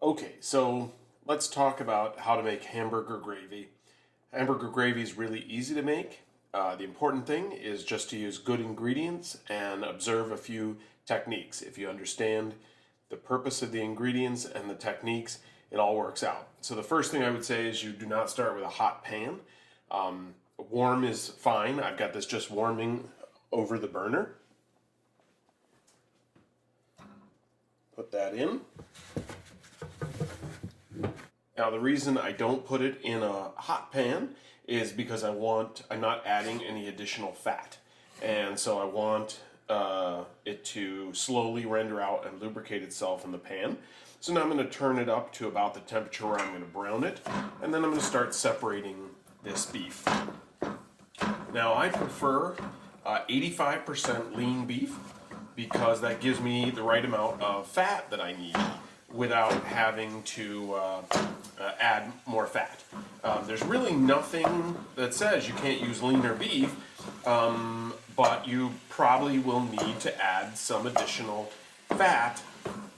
Okay, so let's talk about how to make hamburger gravy. Hamburger gravy is really easy to make. The important thing is just to use good ingredients and observe a few techniques. If you understand the purpose of the ingredients and the techniques, it all works out. So the first thing I would say is you do not start with a hot pan. Warm is fine. I've got this just warming over the burner. Put that in. Now the reason I don't put it in a hot pan is because I'm not adding any additional fat. And so I want it to slowly render out and lubricate itself in the pan. So now I'm going to turn it up to about the temperature where I'm going to brown it. And then I'm going to start separating this beef. Now I prefer 85% lean beef because that gives me the right amount of fat that I need without having to add more fat. There's really nothing that says you can't use leaner beef, but you probably will need to add some additional fat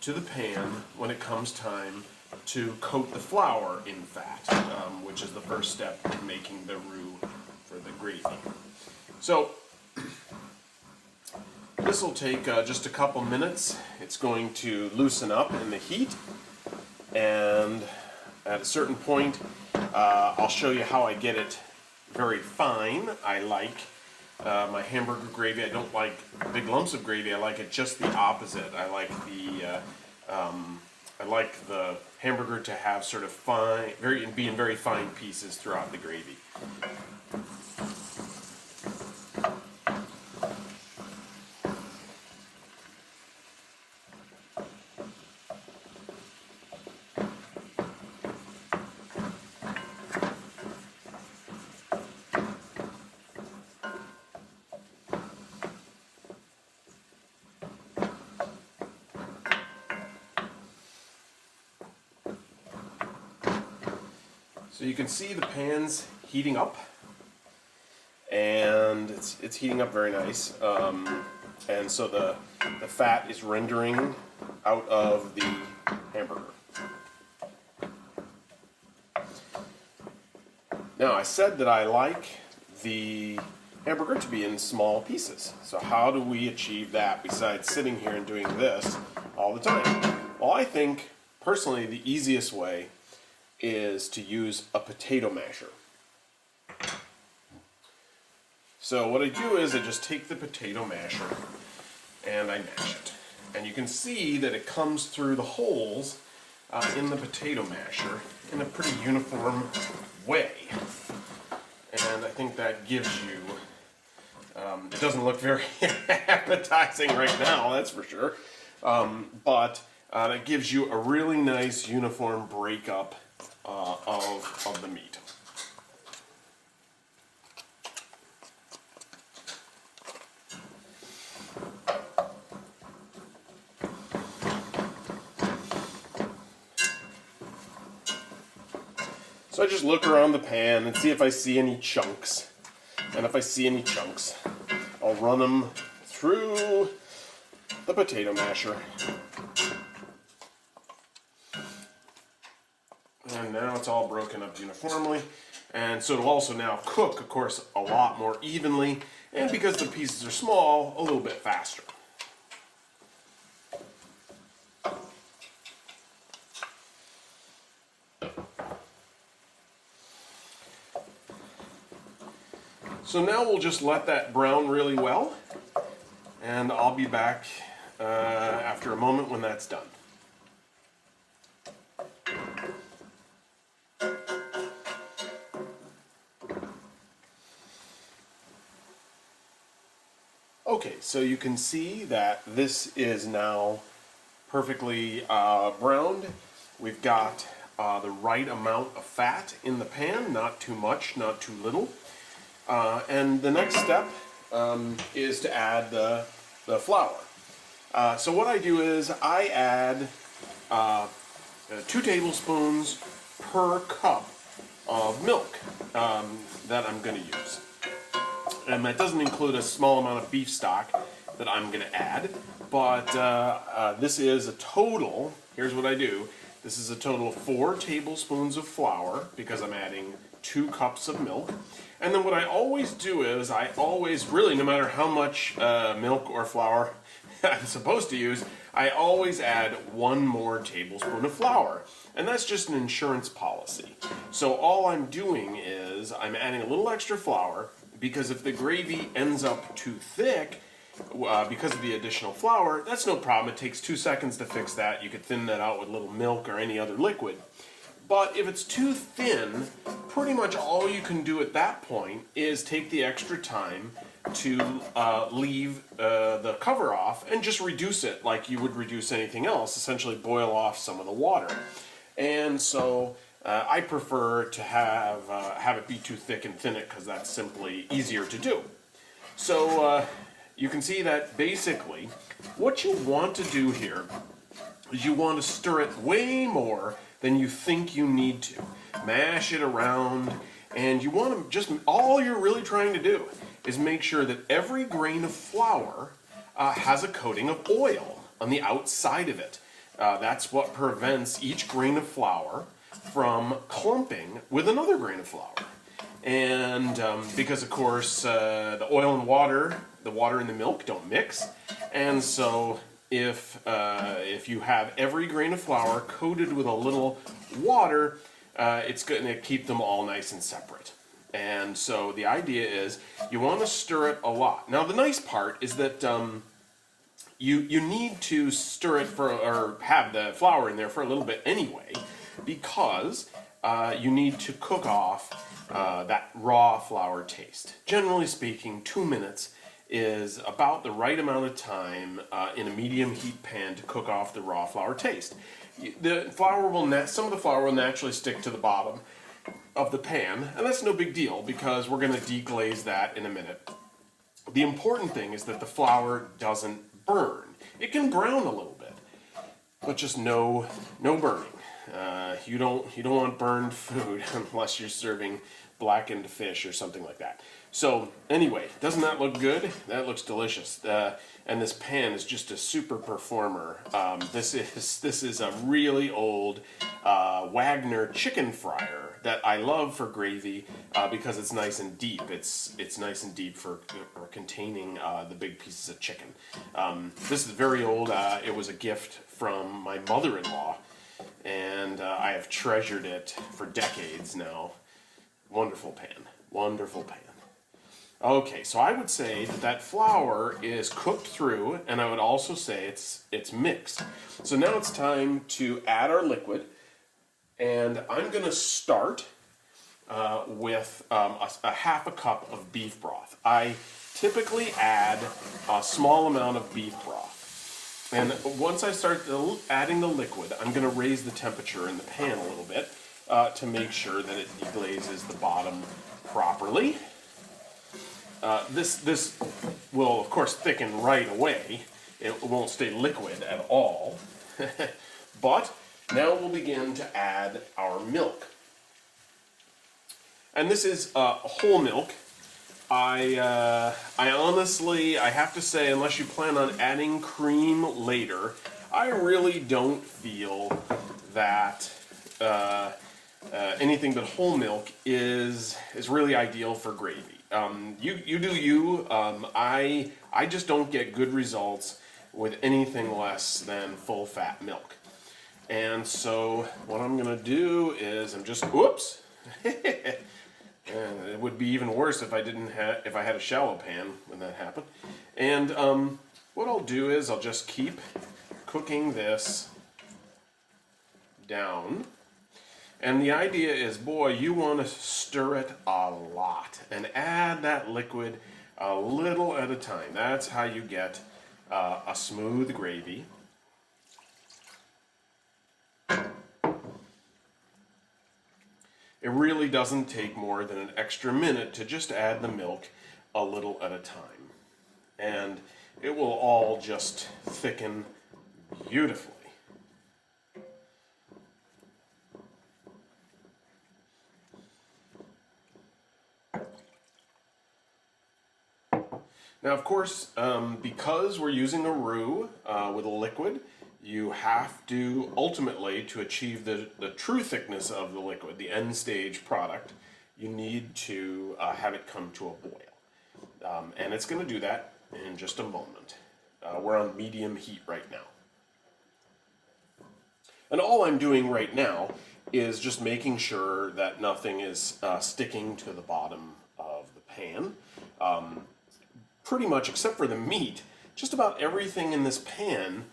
to the pan when it comes time to coat the flour in fat, which is the first step in making the roux for the gravy. So this will take just a couple minutes. It's going to loosen up in the heat, and at a certain point I'll show you how I get it very fine. I like my hamburger gravy. I don't like big lumps of gravy. I like it just the opposite. I like the hamburger to have sort of fine, be in very fine pieces throughout the gravy. So you can see the pan's heating up, and it's heating up very nice. And so the fat is rendering out of the hamburger. Now I said that I like the hamburger to be in small pieces. So how do we achieve that besides sitting here and doing this all the time? Well, I think personally the easiest way is to use a potato masher. So what I do is I just take the potato masher and I mash it. And you can see that it comes through the holes in the potato masher in a pretty uniform way. And I think that gives you, it doesn't look very appetizing right now, that's for sure. But it gives you a really nice uniform breakup of the meat. So I just look around the pan and see if I see any chunks. And if I see any chunks, I'll run them through the potato masher. And now it's all broken up uniformly. And so it'll also now cook, of course, a lot more evenly. And because the pieces are small, a little bit faster. So now we'll just let that brown really well. And I'll be back after a moment when that's done. Okay, so you can see that this is now perfectly browned. We've got the right amount of fat in the pan, not too much, not too little. And the next step is to add the flour. So what I do is I add 2 tablespoons per cup of milk that I'm going to use. And that doesn't include a small amount of beef stock that I'm going to add, but this is a total, here's what I do, This is a total of 4 tablespoons of flour because I'm adding 2 cups of milk. And then what I always do is really, no matter how much milk or flour I'm supposed to use, I always add 1 more tablespoon of flour. And that's just an insurance policy. So all I'm doing is I'm adding a little extra flour because if the gravy ends up too thick, because of the additional flour, that's no problem. It takes 2 seconds to fix that. You could thin that out with a little milk or any other liquid. But if it's too thin, pretty much all you can do at that point is take the extra time to leave the cover off and just reduce it like you would reduce anything else, essentially boil off some of the water. And so I prefer to have it be too thick and thin it because that's simply easier to do. So you can see that basically what you want to do here is you want to stir it way more than you think you need to. Mash it around, and you want to just, all you're really trying to do is make sure that every grain of flour has a coating of oil on the outside of it. That's what prevents each grain of flour from clumping with another grain of flour. And because of course the oil and water, the water and the milk don't mix, and so if you have every grain of flour coated with a little water, it's going to keep them all nice and separate. And so the idea is you want to stir it a lot. Now the nice part is that you need to stir it or have the flour in there for a little bit anyway, because you need to cook off that raw flour taste. Generally speaking, 2 minutes is about the right amount of time in a medium heat pan to cook off the raw flour taste. The flour will some of the flour will naturally stick to the bottom of the pan, and that's no big deal because we're going to deglaze that in a minute. The important thing is that the flour doesn't burn. It can brown a little bit, but just no burning. You don't want burned food unless you're serving blackened fish or something like that. So anyway, doesn't that look good? That looks delicious. And this pan is just a super performer. This is a really old Wagner chicken fryer that I love for gravy because it's nice and deep. It's nice and deep for containing the big pieces of chicken. This is very old. It was a gift from my mother-in-law, and I have treasured it for decades now. Wonderful pan. Wonderful pan. Okay, so I would say that flour is cooked through, and I would also say it's mixed. So now it's time to add our liquid, and I'm going to start with a half a cup of beef broth. I typically add a small amount of beef broth, and once I start adding the liquid, I'm going to raise the temperature in the pan a little bit to make sure that it deglazes the bottom properly. This will, of course, thicken right away. It won't stay liquid at all. But now we'll begin to add our milk. And this is whole milk. I honestly, I have to say, unless you plan on adding cream later, I really don't feel that anything but whole milk is really ideal for gravy. You do you. I just don't get good results with anything less than full fat milk. And so what I'm gonna do is whoops. And it would be even worse if I had a shallow pan when that happened. And what I'll do is I'll just keep cooking this down. And the idea is, boy, you want to stir it a lot and add that liquid a little at a time. That's how you get a smooth gravy. It really doesn't take more than an extra minute to just add the milk a little at a time. And it will all just thicken beautifully. Now, of course, because we're using a roux with a liquid, you have to ultimately, to achieve the true thickness of the liquid, the end stage product, you need to have it come to a boil. And it's going to do that in just a moment. We're on medium heat right now. And all I'm doing right now is just making sure that nothing is sticking to the bottom of the pan. Pretty much, except for the meat, just about everything in this pan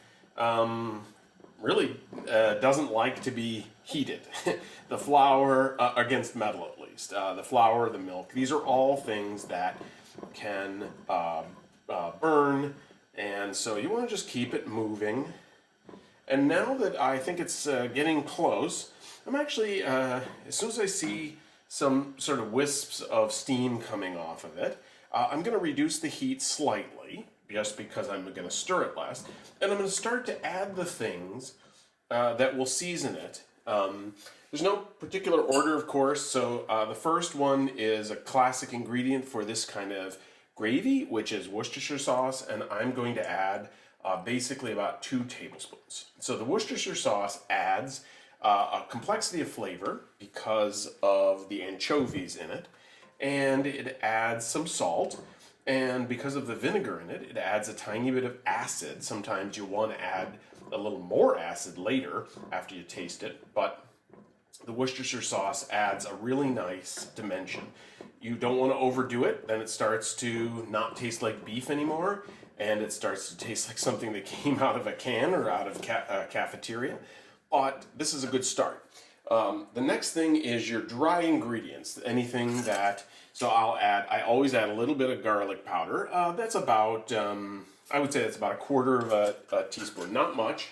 really doesn't like to be heated. The flour, against metal at least, the flour, the milk, these are all things that can burn, and so you want to just keep it moving. And now that I think it's getting close, I'm actually, as soon as I see some sort of wisps of steam coming off of it, I'm going to reduce the heat slightly, just because I'm going to stir it less. And I'm going to start to add the things that will season it. There's no particular order, of course, so the first one is a classic ingredient for this kind of gravy, which is Worcestershire sauce, and I'm going to add basically about 2 tablespoons. So the Worcestershire sauce adds a complexity of flavor because of the anchovies in it, and it adds some salt, and because of the vinegar in it, it adds a tiny bit of acid. Sometimes you want to add a little more acid later after you taste it, but the Worcestershire sauce adds a really nice dimension. You don't want to overdo it, then it starts to not taste like beef anymore, and it starts to taste like something that came out of a can or out of a cafeteria. But this is a good start. The next thing is your dry ingredients. Anything that, so I always add a little bit of garlic powder. That's about, I would say that's about 1/4 of a teaspoon, not much.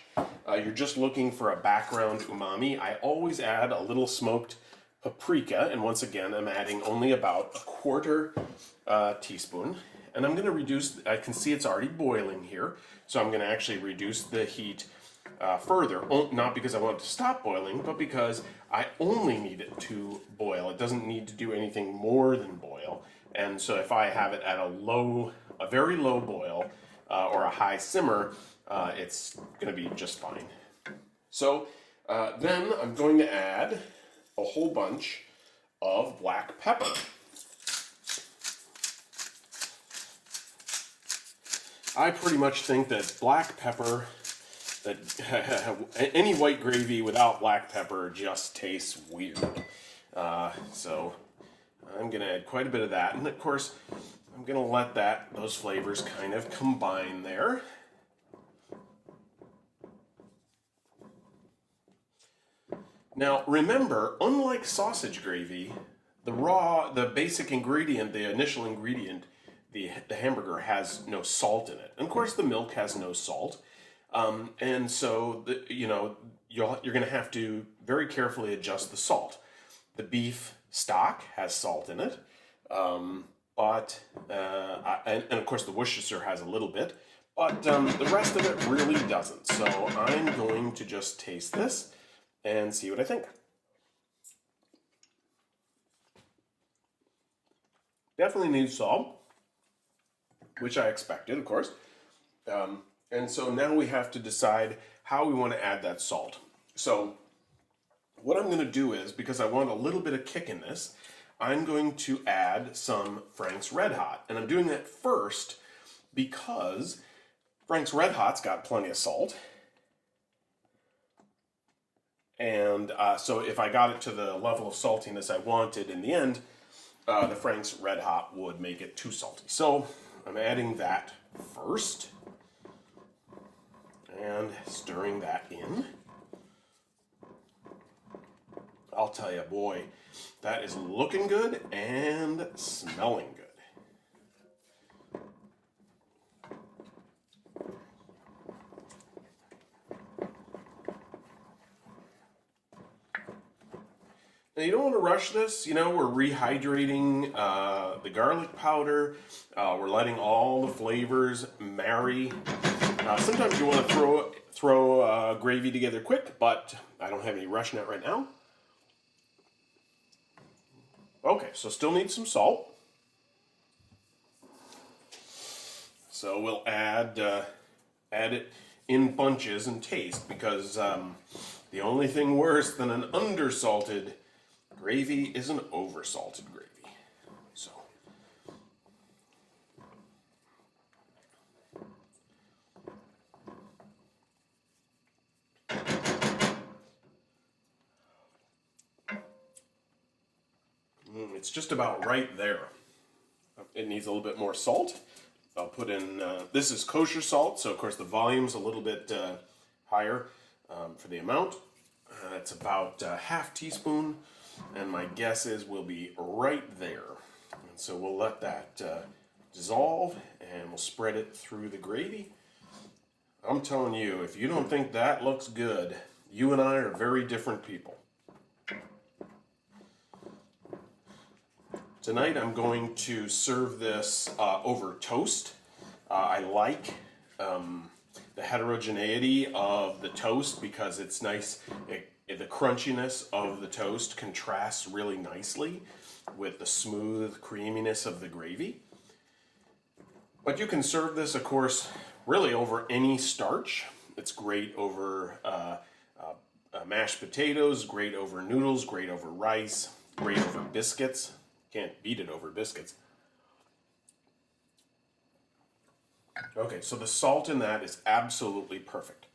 You're just looking for a background umami. I always add a little smoked paprika, and once again, I'm adding only about 1/4 teaspoon. And I'm going to reduce, I can see it's already boiling here, so I'm going to actually reduce the heat further, not because I want it to stop boiling, but because I only need it to boil. It doesn't need to do anything more than boil. And so if I have it at a very low boil or a high simmer, it's going to be just fine. So then I'm going to add a whole bunch of black pepper. I pretty much think that black pepper, that any white gravy without black pepper just tastes weird. So I'm going to add quite a bit of that. And of course, I'm going to let those flavors kind of combine there. Now remember, unlike sausage gravy, the basic ingredient, the initial ingredient, the hamburger has no salt in it. And of course, the milk has no salt. And so, you're going to have to very carefully adjust the salt. The beef stock has salt in it, and of course the Worcestershire has a little bit, but the rest of it really doesn't. So I'm going to just taste this and see what I think. Definitely needs salt, which I expected, of course. And so now we have to decide how we want to add that salt. So what I'm going to do is, because I want a little bit of kick in this, I'm going to add some Frank's Red Hot. And I'm doing that first because Frank's Red Hot's got plenty of salt. And so if I got it to the level of saltiness I wanted in the end, the Frank's Red Hot would make it too salty. So I'm adding that first and stirring that in. I'll tell you, boy, that is looking good and smelling good. Now you don't want to rush this. We're rehydrating the garlic powder. We're letting all the flavors marry. Sometimes you want to throw gravy together quick, but I don't have any rush in it right now. Okay, so still need some salt. So we'll add it in bunches and taste, because the only thing worse than an undersalted gravy is an oversalted gravy. So. It's just about right there. It needs a little bit more salt. I'll put in, this is kosher salt, so of course the volume's a little bit higher for the amount. It's about a half teaspoon, and my guess is we'll be right there. And so we'll let that dissolve, and we'll spread it through the gravy. I'm telling you, if you don't think that looks good, you and I are very different people. Tonight I'm going to serve this over toast. I like the heterogeneity of the toast because it's nice. The crunchiness of the toast contrasts really nicely with the smooth creaminess of the gravy. But you can serve this, of course, really over any starch. It's great over mashed potatoes, great over noodles, great over rice, great over biscuits. Can't beat it over biscuits. Okay, so the salt in that is absolutely perfect.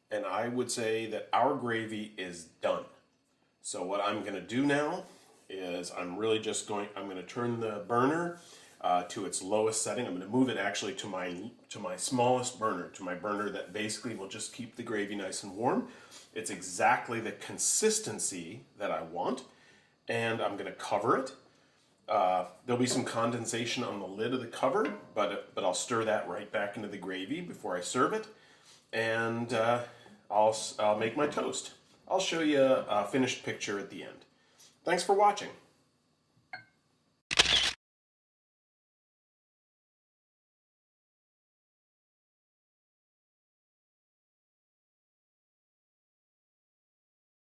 And I would say that our gravy is done. So what I'm going to do now is I'm going to turn the burner to its lowest setting. I'm going to move it actually to my smallest burner, to my burner that basically will just keep the gravy nice and warm. It's exactly the consistency that I want, and I'm going to cover it. There'll be some condensation on the lid of the cover, but I'll stir that right back into the gravy before I serve it, and I'll make my toast. I'll show you a finished picture at the end. Thanks for watching.